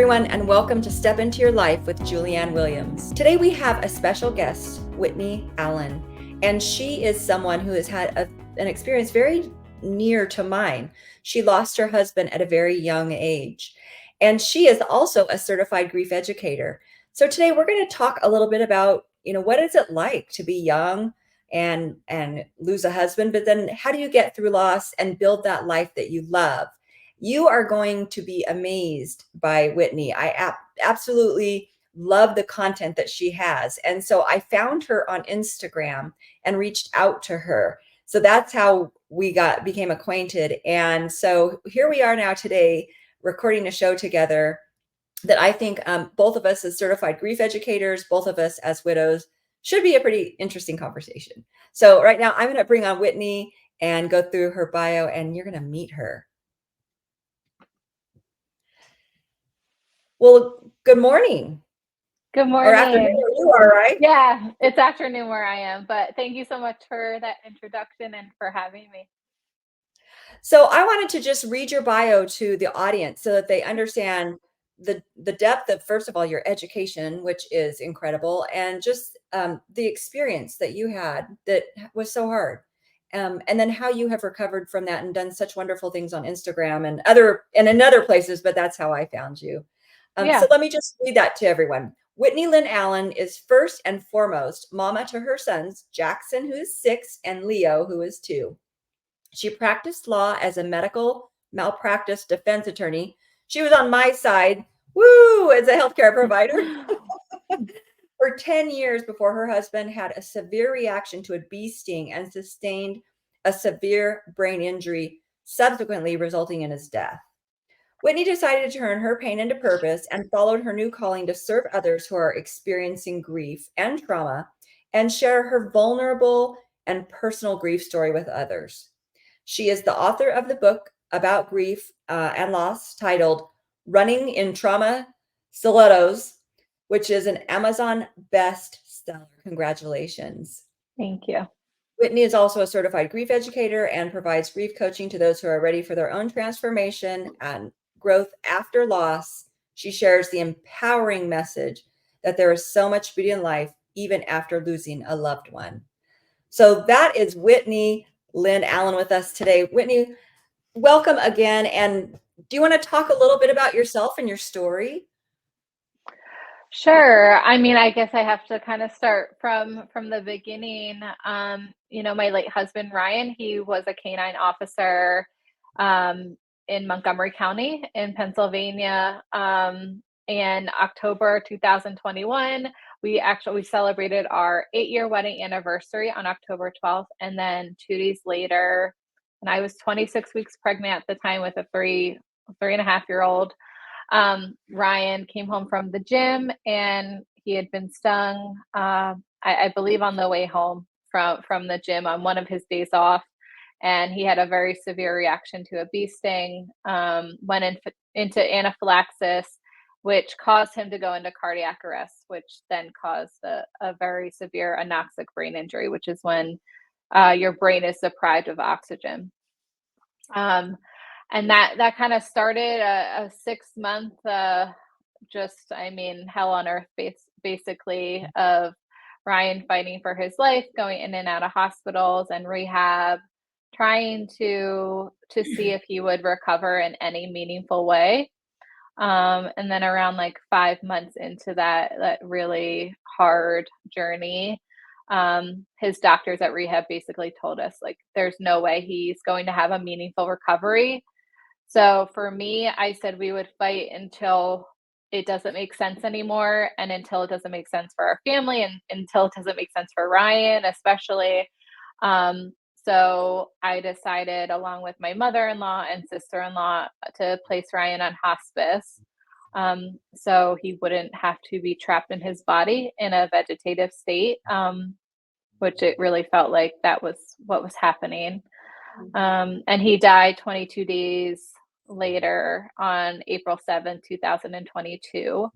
everyone, and welcome to Step Into Your Life with Julianne Williams. Today we have a special guest, Whitney Allen, and she is someone who has had an experience very near to mine. She lost her husband at a very young age, and she is also a certified grief educator. So today we're going to talk a little bit about, what is it like to be young and lose a husband, but then how do you get through loss and build that life that you love? You are going to be amazed by Whitney. I absolutely love the content that she has. And so I found her on Instagram and reached out to her. So that's how we became acquainted. And so here we are now today recording a show together that I think both of us as certified grief educators, both of us as widows, should be a pretty interesting conversation. So right now I'm going to bring on Whitney and go through her bio, and you're going to meet her. Well, good morning. Good Or afternoon morning. where you are, right? Yeah, it's afternoon where I am, but thank you so much for that introduction and for having me. So I wanted to just read your bio to the audience so that they understand the depth of, first of all, your education, which is incredible, and just the experience that you had that was so hard. And then how you have recovered from that and done such wonderful things on Instagram and in other places, but that's how I found you. Yeah. So let me just read that to everyone. Whitney Lyn Allen is first and foremost mama to her sons, Jackson, who is 6, and Leo, who is 2. She practiced law as a medical malpractice defense attorney. She was on my side, woo, as a healthcare provider for 10 years before her husband had a severe reaction to a bee sting and sustained a severe brain injury, subsequently resulting in his death. Whitney decided to turn her pain into purpose and followed her new calling to serve others who are experiencing grief and trauma and share her vulnerable and personal grief story with others. She is the author of the book about grief and loss titled Running in Trauma Stilettos, which is an Amazon bestseller. Congratulations. Thank you. Whitney is also a certified grief educator and provides grief coaching to those who are ready for their own transformation and growth after loss. She shares the empowering message that there is so much beauty in life, even after losing a loved one. So that is Whitney Lyn Allen with us today. Whitney, welcome again. And do you want to talk a little bit about yourself and your story? Sure. I mean, I guess I have to kind of start from the beginning. My late husband Ryan, he was a canine officer in Montgomery County in Pennsylvania. In October 2021, we celebrated our 8-year wedding anniversary on October 12th, and then 2 days later, and I was 26 weeks pregnant at the time with a 3.5-year-old. Ryan came home from the gym and he had been stung, I believe on the way home from the gym on one of his days off. And he had a very severe reaction to a bee sting, went into anaphylaxis, which caused him to go into cardiac arrest, which then caused a very severe anoxic brain injury, which is when your brain is deprived of oxygen. And that kind of started a 6-month, hell on earth, basically, of Ryan fighting for his life, going in and out of hospitals and rehab, trying to see if he would recover in any meaningful way. And then around like 5 months into that really hard journey, his doctors at rehab basically told us, like, there's no way he's going to have a meaningful recovery. So for me, I said we would fight until it doesn't make sense anymore, and until it doesn't make sense for our family, and until it doesn't make sense for Ryan, especially. So I decided, along with my mother-in-law and sister-in-law, to place Ryan on hospice, so he wouldn't have to be trapped in his body in a vegetative state, which it really felt like that was what was happening. And he died 22 days later on April 7th, 2022.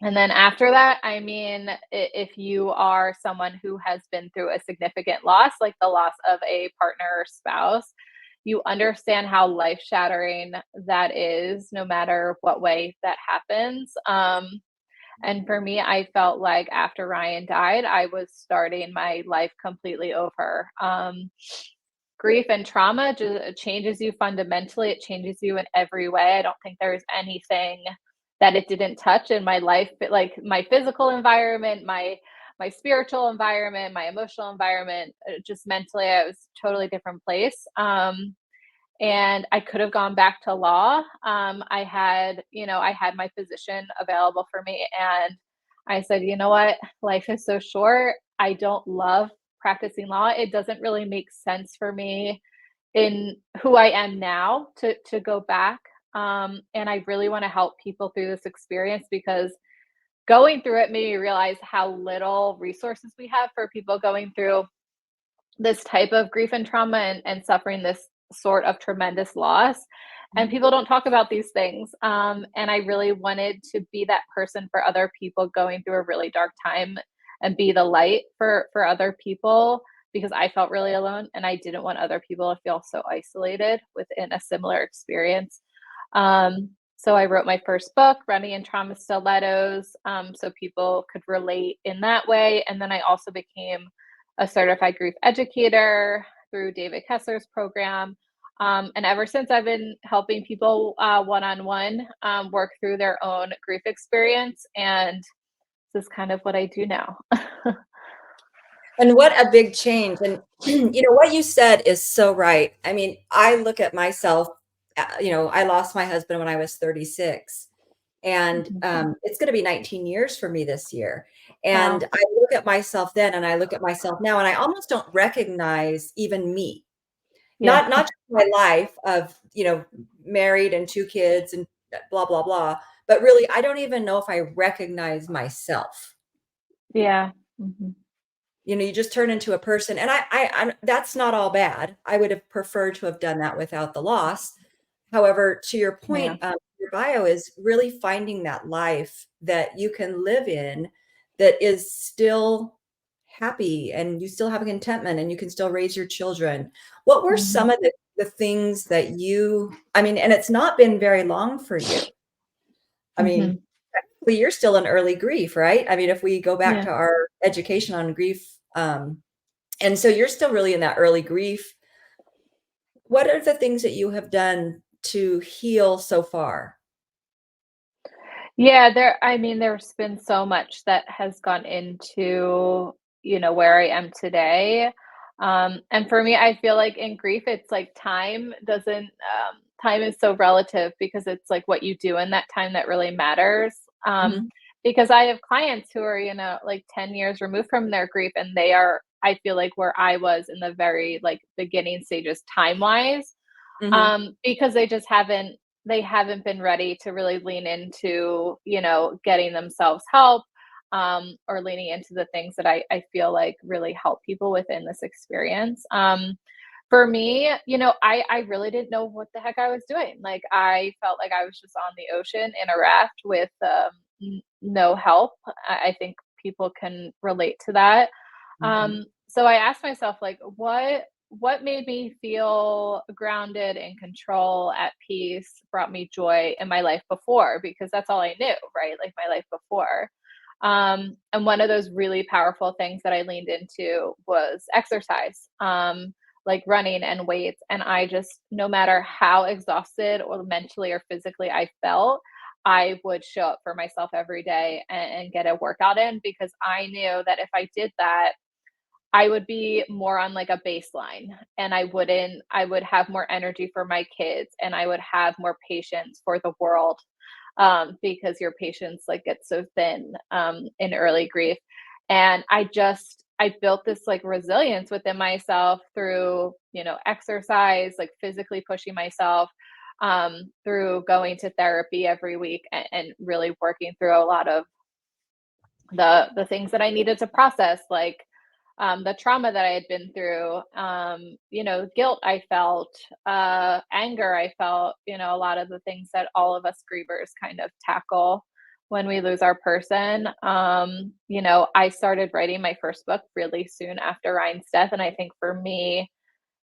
And then after that, I mean, if you are someone who has been through a significant loss, like the loss of a partner or spouse, you understand how life shattering that is, no matter what way that happens. And for me, I felt like after Ryan died, I was starting my life completely over. Grief and trauma just changes you fundamentally. It changes you in every way. I don't think there's anything that it didn't touch in my life, but like my physical environment, my spiritual environment, my emotional environment, just mentally, I was a totally different place. And I could have gone back to law. I had, I had my position available for me, and I said, you know what, life is so short. I don't love practicing law. It doesn't really make sense for me in who I am now to go back. And I really want to help people through this experience because going through it made me realize how little resources we have for people going through this type of grief and trauma and suffering this sort of tremendous loss. And people don't talk about these things. And I really wanted to be that person for other people going through a really dark time and be the light for other people because I felt really alone and I didn't want other people to feel so isolated within a similar experience. So I wrote my first book, Running in Trauma Stilettos, so people could relate in that way. And then I also became a certified grief educator through David Kessler's program. And ever since I've been helping people one-on-one work through their own grief experience. And this is kind of what I do now. And what a big change. And what you said is so right. I mean, I look at myself, I lost my husband when I was 36. And Mhm. it's going to be 19 years for me this year. And Wow. I look at myself then and I look at myself now, and I almost don't recognize even me. Yeah. Not just my life of, married and 2 kids and blah, blah, blah, but really, I don't even know if I recognize myself. Yeah. Mhm. You just turn into a person, and I'm that's not all bad. I would have preferred to have done that without the loss. However, to your Yeah. point, your bio is really finding that life that you can live in that is still happy, and you still have contentment, and you can still raise your children. What were some Mhm. of the things that I mean, and it's not been very long for you. I mean, Mhm. well, you're still in early grief, right? I mean, if we go back Yeah. to our education on grief, and so you're still really in that early grief. What are the things that you have done to heal so far? Yeah, I mean, there's been so much that has gone into, where I am today. And for me, I feel like in grief, it's like time is so relative because it's like what you do in that time that really matters. Mhm. Because I have clients who are, like 10 years removed from their grief and they are, I feel like where I was in the very like beginning stages time wise, Mhm. because they haven't been ready to really lean into, getting themselves help, or leaning into the things that I feel like really help people within this experience. For me, I really didn't know what the heck I was doing. Like I felt like I was just on the ocean in a raft with no help. I think people can relate to that. Mhm. So I asked myself, like, what made me feel grounded, in control, at peace, brought me joy in my life before? Because that's all I knew, right? Like my life before. And one of those really powerful things that I leaned into was exercise, like running and weights. And I just, no matter how exhausted or mentally or physically I felt, I would show up for myself every day and get a workout in because I knew that if I did that, I would be more on like a baseline and I would have more energy for my kids and I would have more patience for the world, because your patience like gets so thin in early grief. And I built this like resilience within myself through, exercise, like physically pushing myself, through going to therapy every week and really working through a lot of the things that I needed to process, like the trauma that I had been through, guilt I felt, anger I felt, a lot of the things that all of us grievers kind of tackle when we lose our person. I started writing my first book really soon after Ryan's death. And I think for me,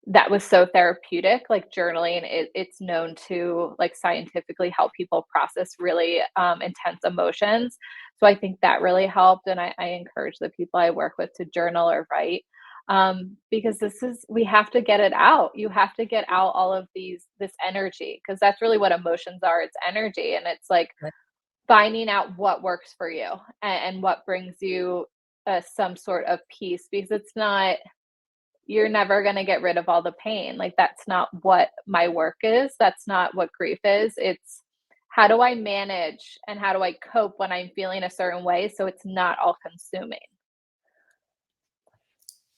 that was so therapeutic. Like journaling, it's known to like scientifically help people process really intense emotions. So I think that really helped. And I encourage the people I work with to journal or write, because we have to get it out. You have to get out all of this energy, because that's really what emotions are. It's energy. And it's like finding out what works for you, and what brings you some sort of peace, because it's not, you're never going to get rid of all the pain. Like that's not what my work is. That's not what grief is. It's how do I manage and how do I cope when I'm feeling a certain way so it's not all consuming.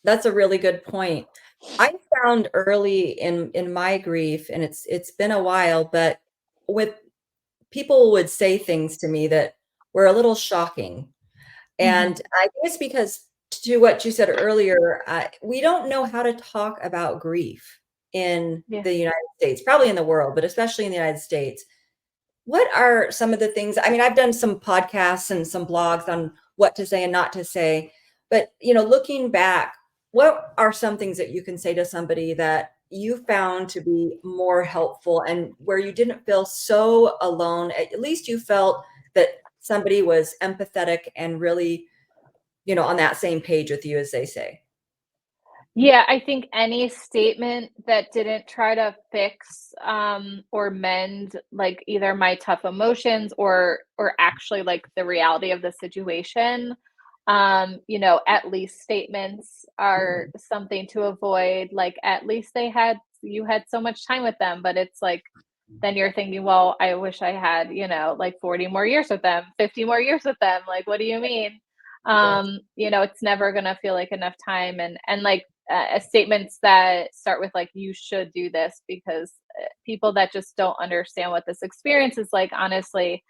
That's a really good point. I found early in my grief, and it's been a while, but with people would say things to me that were a little shocking. Mhm. And I think it's because, to what you said earlier, we don't know how to talk about grief in Yeah. the United States, probably in the world, but especially in the United States. What are some of the things? I mean, I've done some podcasts and some blogs on what to say and not to say, but looking back, what are some things that you can say to somebody that you found to be more helpful and where you didn't feel so alone? At least you felt that somebody was empathetic and really, on that same page with you, as they say. Yeah, I think any statement that didn't try to fix, or mend, like, either my tough emotions or actually, like, the reality of the situation, at least statements are Mhm. something to avoid. Like, at least you had so much time with them, but it's like, then you're thinking, "Well, I wish I had, like, 40 more years with them, 50 more years with them, like, what do you mean?" Yes. It's never gonna feel like enough time, and, like, statements that start with like you should do this, because people that just don't understand what this experience is like, honestly,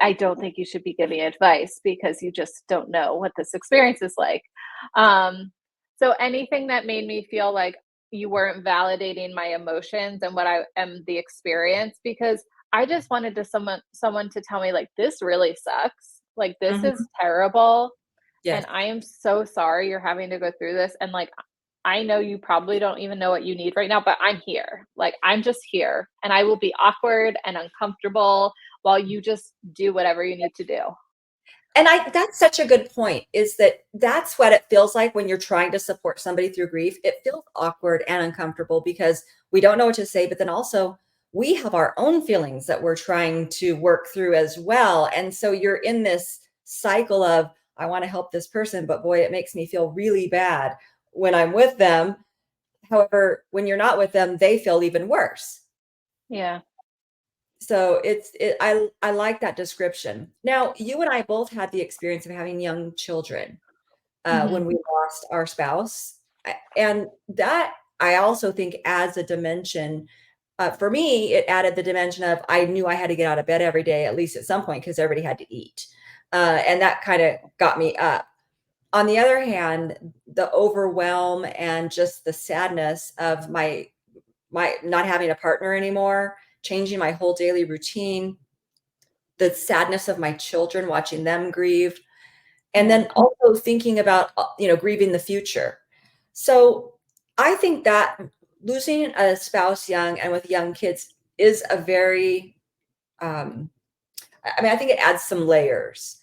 I don't think you should be giving advice, because you just don't know what this experience is like. So anything that made me feel like you weren't validating my emotions and what I am the experience, because I just wanted to someone to tell me like this really sucks, like this is Mhm. terrible, Yes. and I am so sorry you're having to go through this. And like, I know you probably don't even know what you need right now, but I'm here. Like, I'm just here, and I will be awkward and uncomfortable while you just do whatever you need to do. And that's such a good point, is that's what it feels like when you're trying to support somebody through grief. It feels awkward and uncomfortable because we don't know what to say, but then also we have our own feelings that we're trying to work through as well. And so you're in this cycle of, I want to help this person, but boy, it makes me feel really bad when I'm with them. However, when you're not with them, they feel even worse. Yeah. So I like that description. Now, you and I both had the experience of having young children Mhm. when we lost our spouse, and that I also think adds a dimension. For me, it added the dimension of I knew I had to get out of bed every day, at least at some point, because everybody had to eat, and that kind of got me up. On the other hand, the overwhelm and just the sadness of my not having a partner anymore, changing my whole daily routine, the sadness of my children, watching them grieve, and Yeah. then also thinking about, grieving the future. So, I think that losing a spouse young and with young kids is a very, I mean, I think it adds some layers.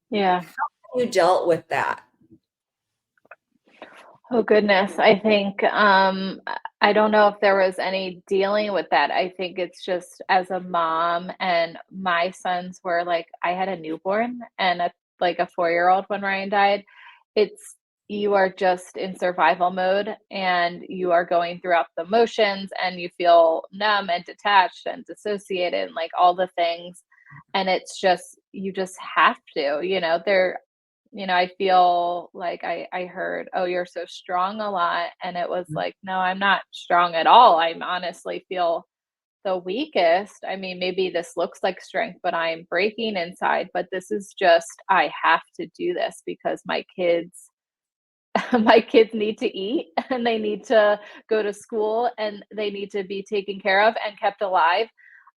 Yeah. You dealt with that. Oh goodness. I think I don't know if there was any dealing with that. I think it's just as a mom, and my sons were like, I had a newborn and like a 4-year old when Ryan died. It's You are just in survival mode, and you are going throughout the motions, and you feel numb and detached and dissociated and like all the things. And it's just you just have to, I feel like I heard, "Oh, you're so strong," a lot, and it was like, "No, I'm not strong at all. I'm honestly feel the weakest. I mean, maybe this looks like strength, but I'm breaking inside, but this is just I have to do this because my kids my kids need to eat, and they need to go to school, and they need to be taken care of and kept alive."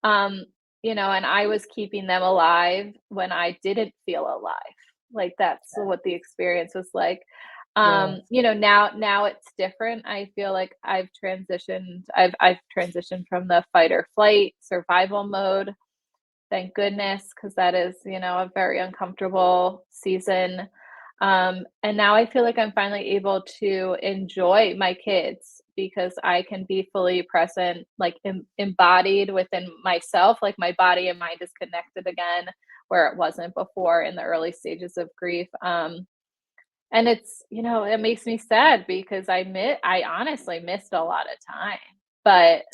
Um, and I was keeping them alive when I didn't feel alive. Like, that's what the experience was like. Yes. Now it's different. I feel like I've transitioned from the fight or flight survival mode. Thank goodness, because that is, a very uncomfortable season. And now I feel like I'm finally able to enjoy my kids because I can be fully present, like embodied within myself, like my body and mind is connected again, where it wasn't before in the early stages of grief. And it makes me sad because I honestly missed a lot of time, but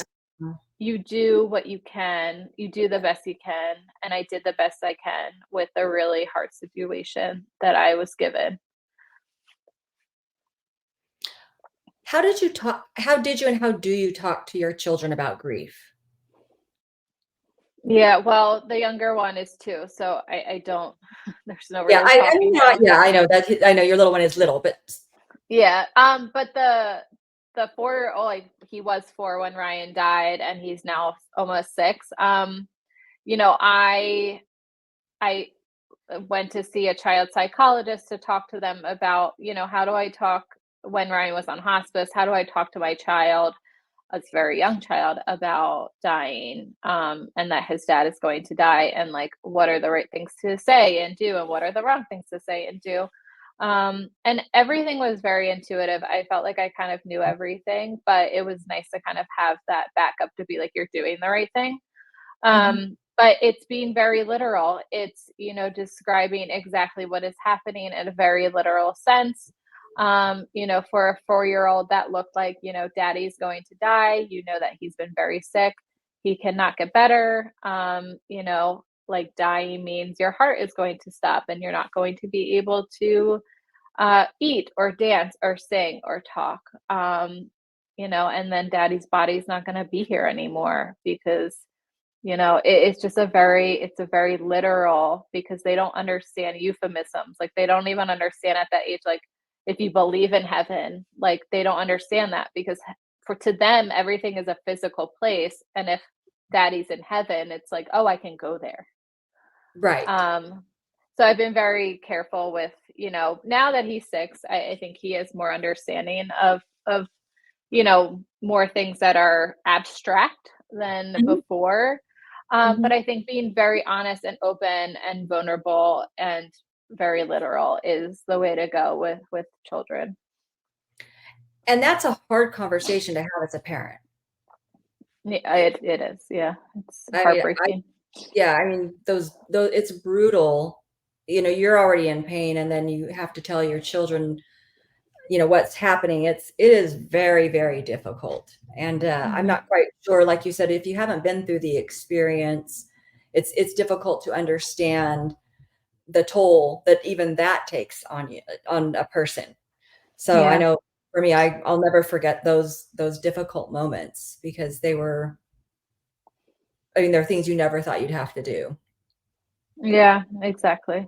Mm. you do what you can, you do the best you can, and I did the best I can with a really hard situation that I was given. How did you and how do you talk to your children about grief? Yeah, well, the younger one is 2, so I don't there's no Yeah, really I mean, talking to him. yeah, I know that I know your little one is little, but Yeah, but the 4-year-old, like, he was 4 when Ryan died, and he's now almost 6. You know, I went to see a child psychologist to talk to them about, how do I talk when Ryan was on hospice? How do I talk to my child, a very young child, about dying, and that his dad is going to die, and like, what are the right things to say and do, and what are the wrong things to say and do? And everything was very intuitive. I felt like I kind of knew everything, but it was nice to kind of have that backup to be like, you're doing the right thing. Mhm. But it's being very literal. It's, describing exactly what is happening in a very literal sense. For a 4-year-old, that looked like, daddy's going to die. You know that he's been very sick. He cannot get better. Like dying means your heart is going to stop and you're not going to be able to eat or dance or sing or talk. And then daddy's body's not going to be here anymore because it's a very literal because they don't understand euphemisms. Like they don't even understand at that age, like if you believe in heaven, like they don't understand that because for to them, everything is a physical place. And if daddy's in heaven, it's like, oh, I can go there. Right. Um, so I've been very careful with, now that he's 6, I think he is more understanding of more things that are abstract than Mhm, before. mhm. But I think being very honest and open and vulnerable and very literal is the way to go with children. And that's a hard conversation to have as a parent. Yeah, it is. Yeah, it's I mean, heartbreaking. yeah, I mean, those it's brutal. You're already in pain, and then you have to tell your children, what's happening. It is very, very difficult. And I'm Mhm. not quite sure, like you said, if you haven't been through the experience, it's difficult to understand the toll that even that takes on you, on a person. So I Yeah, know for me, I'll never forget those difficult moments because I mean, they're things you never thought you'd have to do. yeah, exactly.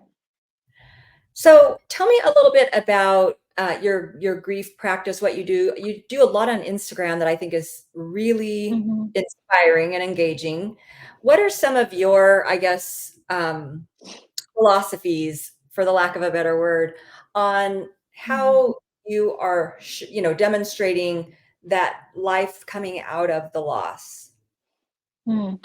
So tell me a little bit about your grief practice, what you do. You do a lot on Instagram that I think is really Mhm. inspiring and engaging. What are some of your, I guess, philosophies, for the lack of a better word, on Mhm. how you are, demonstrating that life coming out of the loss? Hmm.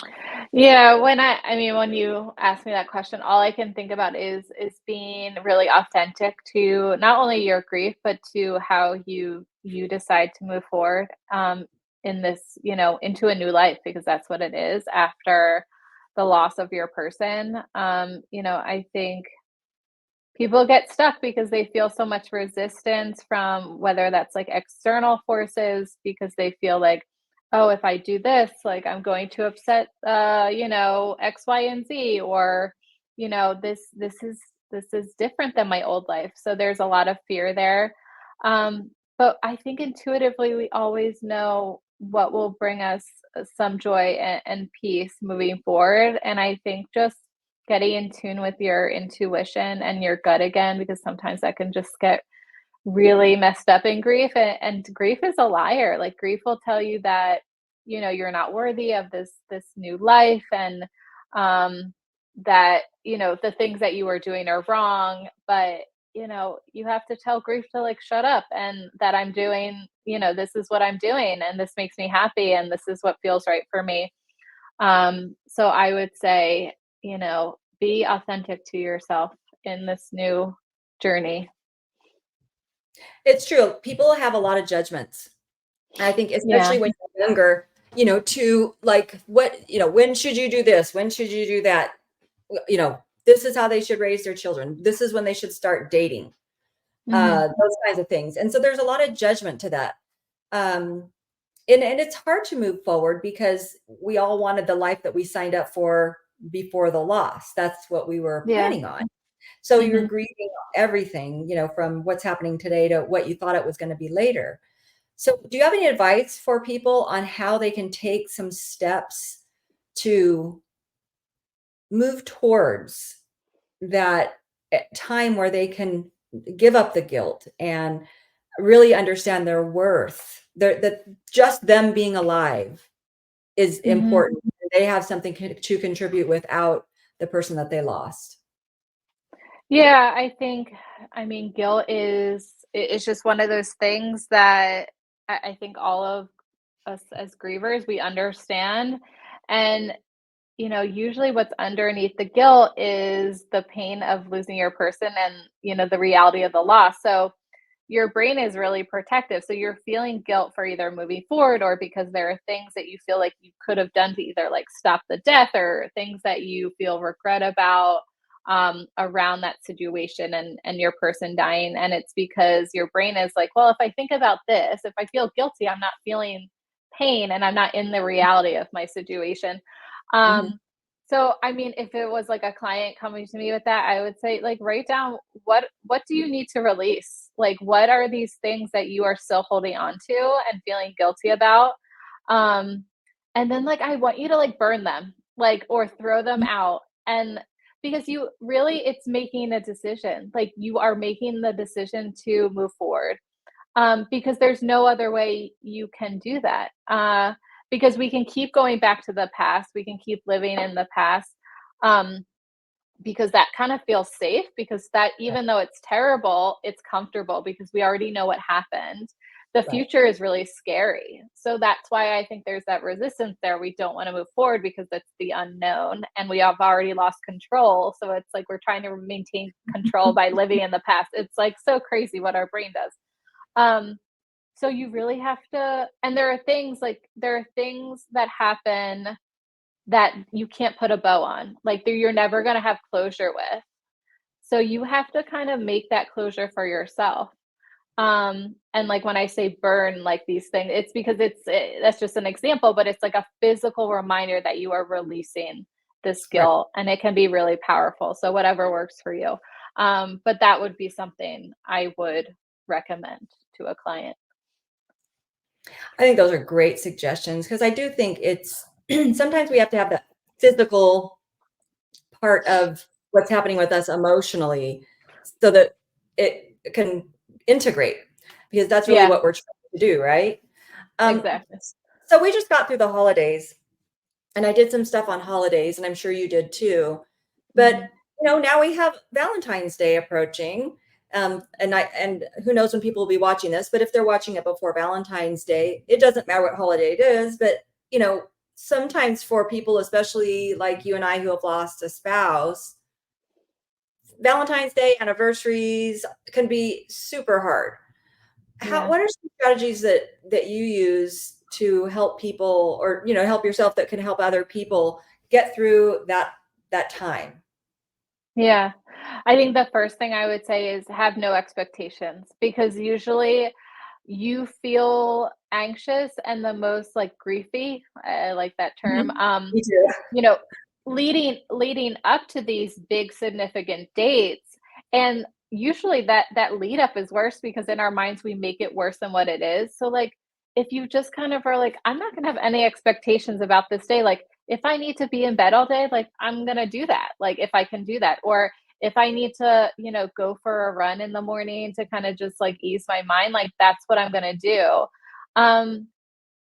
Yeah, when you ask me that question, all I can think about is being really authentic to not only your grief, but to how you decide to move forward in this, into a new life because that's what it is after the loss of your person. I think people get stuck because they feel so much resistance from whether that's like external forces because they feel like, oh, if I do this, like I'm going to upset X, Y, and Z, or this is different than my old life. So there's a lot of fear there. But I think intuitively we always know what will bring us some joy and peace moving forward. And I think just getting in tune with your intuition and your gut again, because sometimes that can just get really messed up in grief. And grief is a liar. Like grief will tell you that, you're not worthy of this new life and that, the things that you are doing are wrong. But you have to tell grief to like shut up, and that I'm doing, this is what I'm doing and this makes me happy and this is what feels right for me. So I would say, be authentic to yourself in this new journey. It's true. People have a lot of judgments. I think Yeah. especially when you're younger, to like what, when should you do this? When should you do that? This is how they should raise their children. This is when they should start dating. Hmm. Those kinds of things. And so there's a lot of judgment to that. Um, and it's hard to move forward because we all wanted the life that we signed up for before the loss. That's what we were Yeah. planning on. So you're Hmm. grieving everything, from what's happening today to what you thought it was going to be later. So do you have any advice for people on how they can take some steps to move towards that time where they can give up the guilt and really understand their worth, that just them being alive is Hmm. important. They have something to contribute without the person that they lost. Yeah, I mean, guilt is just one of those things that I think all of us as grievers, we understand. And, usually what's underneath the guilt is the pain of losing your person and, the reality of the loss. So your brain is really protective. So you're feeling guilt for either moving forward or because there are things that you feel like you could have done to either like stop the death or things that you feel regret about around that situation and your person dying. And it's because your brain is like, well, if I think about this, if I feel guilty, I'm not feeling pain and I'm not in the reality of my situation. Mhm. So, I mean, if it was like a client coming to me with that, I would say like write down what do you need to release? Like what are these things that you are still holding on to and feeling guilty about? Um and then like I want you to like burn them, like or throw them out. And because you really it's making a decision. Like you are making the decision to move forward, because there's no other way you can do that. Because we can keep going back to the past, we can keep living in the past, um, because that kind of feels safe. Because that, Right, even though it's terrible, it's comfortable because we already know what happened. The right. future is really scary. So that's why I think there's that resistance there. We don't want to move forward because that's the unknown and we have already lost control. So it's like we're trying to maintain control by living in the past. It's like so crazy what our brain does. Um, so you really have to, and there are things that happen that you can't put a bow on. Like you're never going to have closure with. So you have to kind of make that closure for yourself. And like when I say burn like these things, it's because that's just an example, but it's like a physical reminder that you are releasing this Right. guilt and it can be really powerful. So whatever works for you. But that would be something I would recommend to a client. I think those are great suggestions because I do think it's sometimes we have to have that physical part of what's happening with us emotionally so that it can integrate because that's really Yeah, what we're trying to do, right? Um, exactly. so we just got through the holidays and I did some stuff on holidays and I'm sure you did too. But Mhm. now we have Valentine's Day approaching. And who knows when people will be watching this, but if they're watching it before Valentine's Day, it doesn't matter what holiday it is, but you know, sometimes for people, especially like you and I who have lost a spouse, Valentine's Day anniversaries can be super hard. Yeah. What are some strategies that you use to help people or help yourself that can help other people get through that time? Yeah. I think the first thing I would say is have no expectations because usually you feel anxious and the most like griefy, I like that term. Mhm. Me too. You know, leading up to these big significant dates, and usually that lead up is worse because in our minds we make it worse than what it is. So like if you just kind of are like, I'm not gonna have any expectations about this day, like if I need to be in bed all day, like I'm gonna do that, like if I can do that. Or if I need to, go for a run in the morning to kind of just like ease my mind, like that's what I'm gonna do. Um,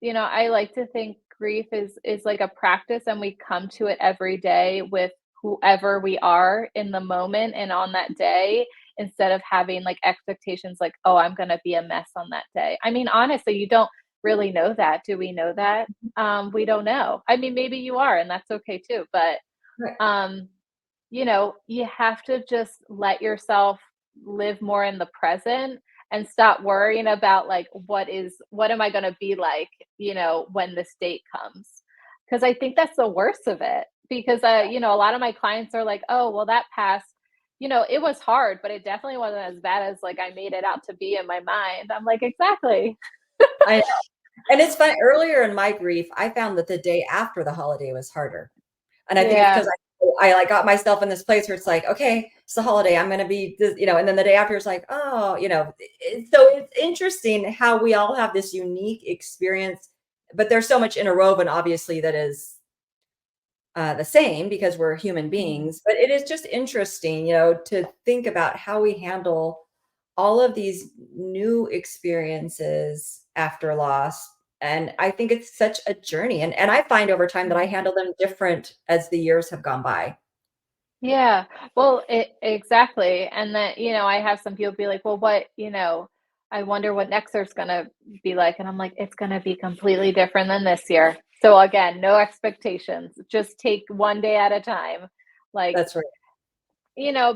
I like to think grief is like a practice and we come to it every day with whoever we are in the moment and on that day. instead of having like expectations like, oh, I'm going to be a mess on that day. I mean, honestly, you don't really know that. Do we know that? We don't know. I mean, maybe you are, and that's okay too. But Right. um, you have to just let yourself live more in the present and stop worrying about like what am I going to be like, when this date comes. Cuz I think that's the worst of it because a lot of my clients are like, "Oh, well that passed. It was hard, but it definitely wasn't as bad as like I made it out to be in my mind." I'm like, "Exactly." I know. And it's funny, earlier in my grief, I found that the day after the holiday was harder. And I think it's Yeah. because I like got myself in this place where it's like, okay, it's the holiday. I'm gonna be this, and then the day after it's like, oh, so it's interesting how we all have this unique experience, but there's so much interwoven, obviously, that is the same because we're human Mhm. beings. But it is just interesting, to think about how we handle all of these new experiences after loss. And I think it's such a journey. And I find over time that I Mhm. handle them different as the years have gone by. Yeah. Well, exactly. And then, I have some people be like, well, I wonder what next year's going to be like. And I'm like, it's going to be completely different than this year. So again, no expectations. Just take one day at a time. Like, That's right.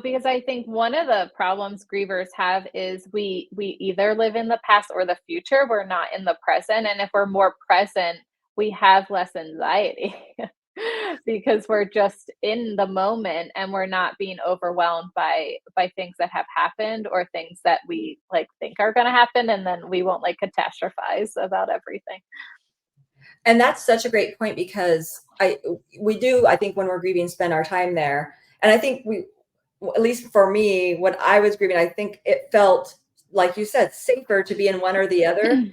because I think one of the problems grievers have is we either live in the past or the future. We're not in the present. And if we're more present, we have less anxiety because we're just in the moment and we're not being overwhelmed by things that have happened or things that we like think are going to happen, and then we won't like catastrophize about everything. And that's such a great point because we do, I think when we're grieving, spend our time there. And I think at least for me, when I was grieving, I think it felt, like you said, safer to be in one or the other.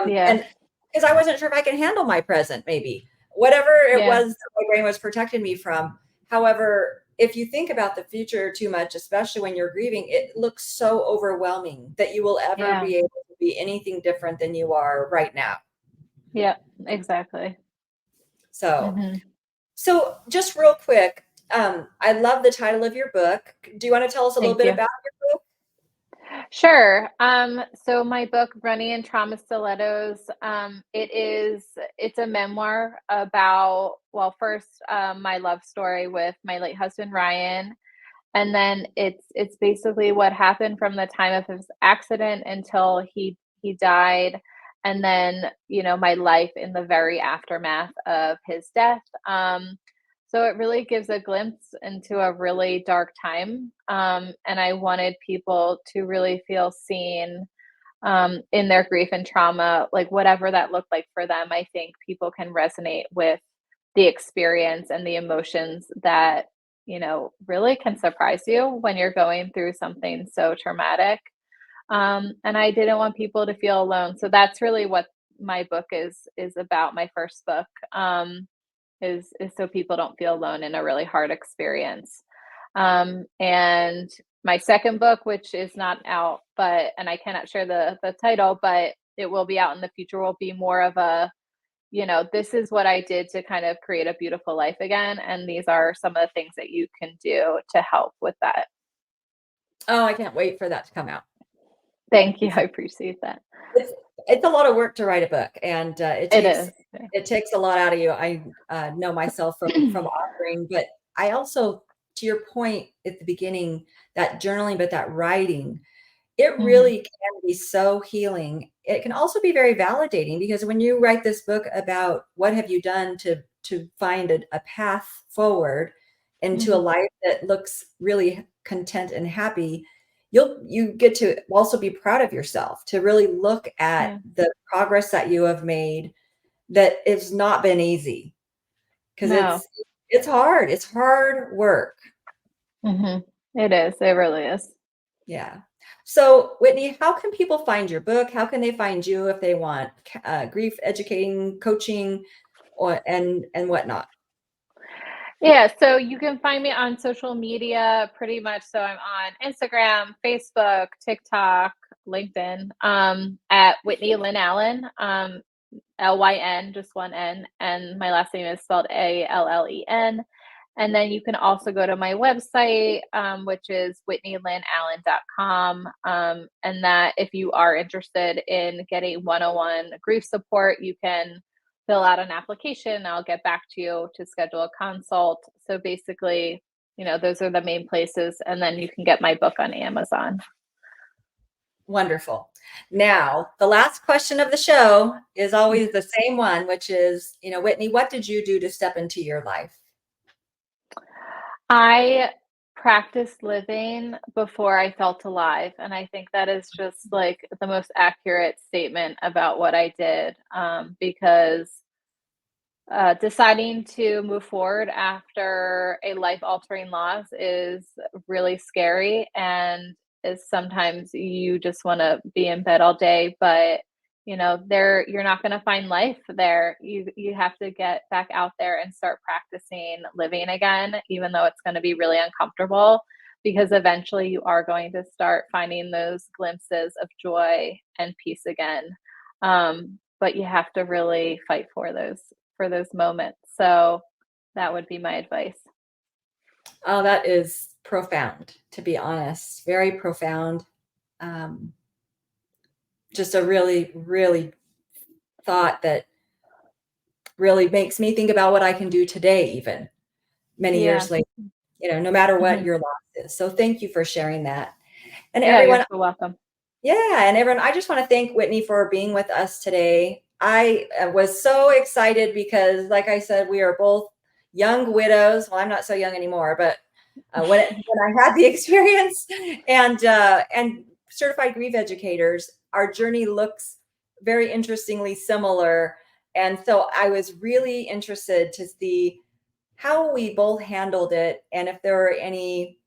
Yeah. And because I wasn't sure if I could handle my present, maybe whatever it Yeah. was that my brain was protecting me from. However, if you think about the future too much, especially when you're grieving, it looks so overwhelming that you will ever Yeah. be able to be anything different than you are right now. Yeah. Exactly. So, Hmm. so just real quick, I love the title of your book. Do you want to tell us a little Thank bit you. about your book? Sure. So my book, Running in Trauma Stilettos, it's a memoir about, well, first, my love story with my late husband Ryan, and then it's basically what happened from the time of his accident until he died, and then my life in the very aftermath of his death. So it really gives a glimpse into a really dark time, and I wanted people to really feel seen in their grief and trauma, like whatever that looked like for them. I think people can resonate with the experience and the emotions that, really can surprise you when you're going through something so traumatic. And I didn't want people to feel alone. So that's really what my book is about. My first book is so people don't feel alone in a really hard experience. And my second book, which is not out, and I cannot share the title, but it will be out in the future, will be more of a, this is what I did to kind of create a beautiful life again. And these are some of the things that you can do to help with that. Oh, I can't wait for that to come out. Thank you. I appreciate that. It's it's a lot of work to write a book, and It is. Yeah. it takes a lot out of you. I know myself from authoring, but I also, to your point at the beginning, that journaling, but that writing, it Mhm. really can be so healing. It can also be very validating because when you write this book about what have you done to find a path forward into a Mhm. life that looks really content and happy, you get to also be proud of yourself to really look at Yeah. the progress that you have made, that it's not been easy because No. it's hard. It's hard work. Mhm. It is. It really is. Yeah. So, Whitney, how can people find your book? How can they find you if they want grief educating, coaching, or and whatnot? Yeah, so you can find me on social media pretty much. So I'm on Instagram, Facebook, TikTok, LinkedIn, at Whitney Lyn Allen, Lyn, just one N, and my last name is spelled Allen. And then you can also go to my website, which is whitneylynallen.com. And that if you are interested in getting 101 grief support, you can fill out an application. I'll get back to you to schedule a consult. So basically, those are the main places. And then you can get my book on Amazon. Wonderful. Now, the last question of the show is always the same one, which is, Whitney, what did you do to step into your life? I practiced living before I felt alive. And I think that is just like the most accurate statement about what I did, because deciding to move forward after a life altering loss is really scary. And is sometimes you just want to be in bed all day, but you're not going to find life there. You have to get back out there and start practicing living again, even though it's going to be really uncomfortable, because eventually you are going to start finding those glimpses of joy and peace again. But you have to really fight for those moments. So that would be my advice. Oh, that is profound, to be honest. Very profound. Just a really, really thought that really makes me think about what I can do today, even many years later, no matter what your loss is. So thank you for sharing that. And everyone, you're so welcome. Yeah. And everyone, I just want to thank Whitney for being with us today. I was so excited because, like I said, we are both young widows. Well, I'm not so young anymore, but when I had the experience and certified grief educators, our journey looks very interestingly similar. And so I was really interested to see how we both handled it and if there were any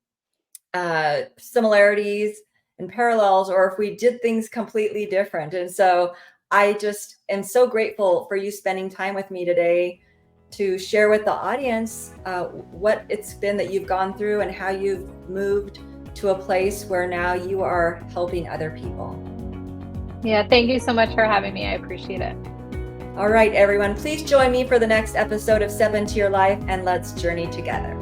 similarities and parallels, or if we did things completely different. And so I just am so grateful for you spending time with me today to share with the audience what it's been that you've gone through and how you've moved to a place where now you are helping other people. Yeah, thank you so much for having me. I appreciate it. All right, everyone, please join me for the next episode of Step Into Your Life and let's journey together.